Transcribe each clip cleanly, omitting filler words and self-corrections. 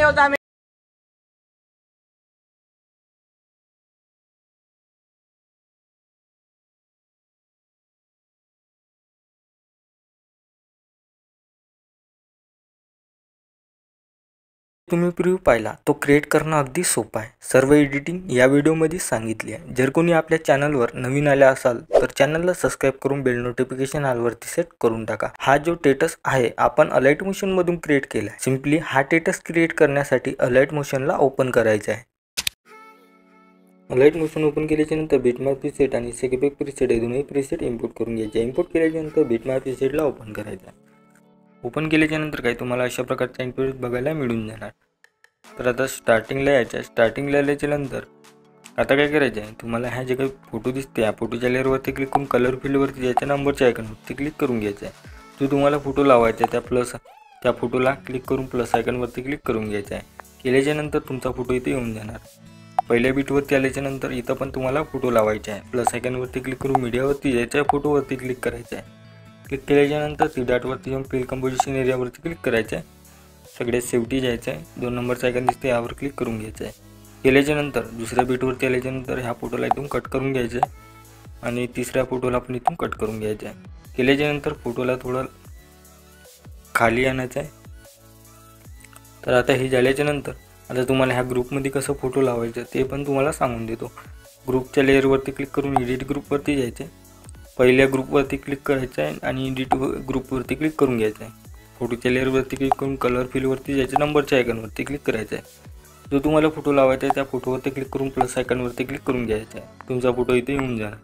नहीं होता। तुम्ही प्रिव्ह्यू पाहिला तो क्रिएट करणं अगदी सोपं आहे। सर्व एडिटिंग या व्हिडिओमध्ये सांगितली आहे। जर कोणी आपल्या चॅनलवर नवीन आले असाल तर चॅनलला सबस्क्राइब करून बेल नोटिफिकेशन ऑल वरती सेट करून टाका। हा जो टेटस आहे आपण अलाइट मोशन मधून क्रिएट केला आहे। सिंपली हा टेटस क्रिएट करण्यासाठी अलाइट मोशनला ओपन करायचं आहे। अलाइट मोशन ओपन केल्यानंतर बिटमॅप प्रीसेट आणि सेकपेक प्रीसेट हे दोन्ही प्रीसेट इम्पोर्ट करून घ्यायचे। इम्पोर्ट केल्यानंतर बिटमॅप प्रीसेटला ओपन करायचं आहे। ओपन केल्यानंतर काही तुम्हाला अशा प्रकारचा इंटरफेस बघायला मिळून जाणार। तर आता स्टार्टिंगला यायचं आहे। स्टार्टिंगला आल्याच्यानंतर आता काय करायचं आहे, तुम्हाला ह्या जे काही फोटो दिसते या फोटोच्या लेअरवरती क्लिक करून कलर फील्डवरती जायचं, नंबरच्या आयकॉनवरती क्लिक करून घ्यायचं आहे। जो तुम्हाला फोटो लावायचा आहे त्या फोटोला क्लिक करून प्लस आयकॉनवरती क्लिक करून घ्यायचं आहे। केल्याच्यानंतर तुमचा फोटो इथे येऊन जाणार। पहिल्या बीटवरती आल्याच्यानंतर इथं पण तुम्हाला फोटो लावायचा आहे। प्लस आयकॉनवरती क्लिक करून मीडियावरती जायचं आहे, फोटोवरती क्लिक करायचं आहे। क्लिक केल्याच्यानंतर थ्री डॉटवरती जाऊन फिल कंपोजिशन एरियावरती क्लिक करायचं आहे। सगळ्यात शेवटी जायचं आहे, 2 नंबरचा आयकॉन दिसते यावर क्लिक करून घ्यायचं आहे। केल्याच्यानंतर दुसऱ्या बीटवरती आल्याच्यानंतर ह्या फोटोला इथून कट करून घ्यायचं आहे आणि तिसऱ्या फोटोला पण इथून कट करून घ्यायचं आहे। केल्याच्यानंतर फोटोला थोडं खाली आणायचं आहे। तर आता हे झाल्याच्यानंतर आता तुम्हाला ह्या ग्रुपमध्ये कसं फोटो लावायचं ते पण तुम्हाला सांगून देतो। ग्रुपच्या लेअरवरती क्लिक करून एडिट ग्रुपवरती जायचं आहे। पहिल्या ग्रुपवरती क्लिक करायचं आहे आणि एडिट ग्रुपवरती क्लिक करून घ्यायचं आहे। फोटोच्या लेअरवरती क्लिक करून कलर फीलवरती जायचं, नंबरच्या आयकॉनवरती क्लिक करायचं आहे। जो तुम्हाला फोटो लावायचा आहे त्या फोटोवरती क्लिक करून प्लस आयकॉनवरती क्लिक करून घ्यायचं आहे। तुमचा फोटो इथे येऊन जाणार।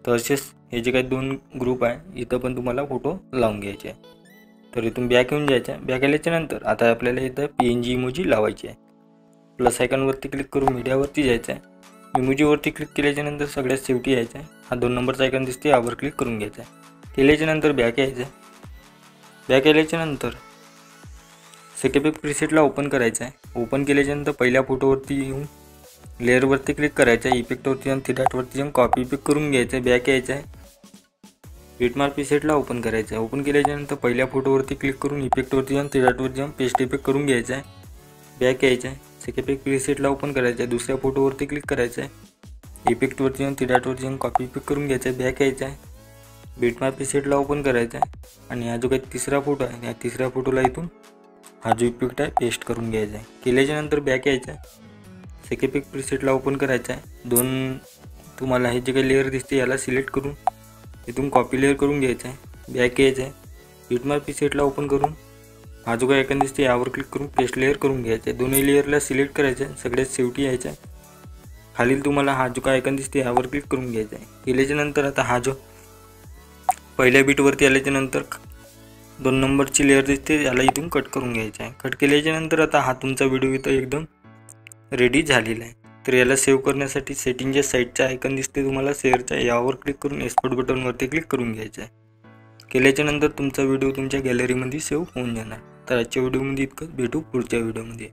तर असेच हे जे काही 2 ग्रुप आहे इथं पण तुम्हाला फोटो लावून घ्यायचे आहे। तर इथून बॅक येऊन जायचं आहे। बॅक आल्याच्यानंतर आता आपल्याला इथं PNG इमोजी लावायची आहे। प्लस आयकॉनवरती क्लिक करून मीडियावरती जायचं आहे। इमोजीवरती क्लिक केल्याच्यानंतर सगळ्यात शेवटी यायचं आहे, हा 2 नंबरचा आयकॉन दिसते यावर क्लिक करून घ्यायचं आहे। केल्याच्यानंतर बॅक यायचं आहे। बॅक आल्याच्यानंतर सेकपेक प्रीसेटला ओपन करायचं आहे। ओपन केल्याच्यानंतर पहिल्या फोटोवरती येऊन लेअरवरती क्लिक करायचं आहे, इफेक्टवरती जाऊन थ्री डॉटवरती जाऊन कॉपी पिक करून घ्यायचं आहे। बॅक यायचं आहे, बिटमार्क प्रीसेटला ओपन करायचं आहे। ओपन केल्याच्यानंतर पहिल्या फोटोवरती क्लिक करून इफेक्टवरती जाऊन थ्री डॉटवरती जाऊन पेस्ट इफेक्ट करून घ्यायचं आहे। बॅक यायचं आहे, सेकपेक प्रीसेटला ओपन करायचं आहे। दुसऱ्या फोटोवरती क्लिक करायचं आहे, इफेक्टवरती जाऊन थ्री डॉटवरती जाऊन कॉपी पिक करून घ्यायचं आहे। बॅक यायचं आहे, बिटमार्क प्रीसेटला ओपन करायचं आहे आणि हा जो काही तिसरा फोटो आहे या तिसऱ्या फोटोला इथून हा जो इफेक्ट आहे पेस्ट करून घ्यायचा आहे। केल्याच्यानंतर बॅक यायचं आहे, सेकपेक प्रीसेटला ओपन करायचं आहे। 2 तुम्हाला हे जे काही लेअर दिसते याला सिलेक्ट करून इथून कॉपी लेअर करून घ्यायचं आहे। बॅक यायचं आहे, बिटमार्क प्रीसेटला ओपन करून हा जो काही आयकॉन दिसते यावर क्लिक करून पेस्ट लेअर करून घ्यायचं आहे। दोन्ही लेअरला सिलेक्ट करायचं आहे। सगळ्यात शेवटी यायचं आहे, खालील तुम्हाला हा जो काही आयकॉन दिसते यावर क्लिक करून घ्यायचं आहे। केल्याच्यानंतर आता हा जो पहिल्या बीटवरती आल्याच्यानंतर 2 नंबरची लेअर दिसते याला इथून कट करून घ्यायचं आहे। कट केल्याच्यानंतर आता हा तुमचा व्हिडिओ इथं एकदम रेडी झालेला आहे। तर याला सेव्ह करण्यासाठी सेटिंगच्या साईडचा आयकॉन दिसते तुम्हाला शेअरचा, यावर क्लिक करून एक्सपोर्ट बटनवरती क्लिक करून घ्यायचं आहे। केल्याच्यानंतर तुमचा व्हिडिओ तुमच्या गॅलरीमध्ये सेव्ह होऊन जाणार। तर आजच्या व्हिडिओमध्ये इतकं, भेटू पुढच्या व्हिडिओमध्ये।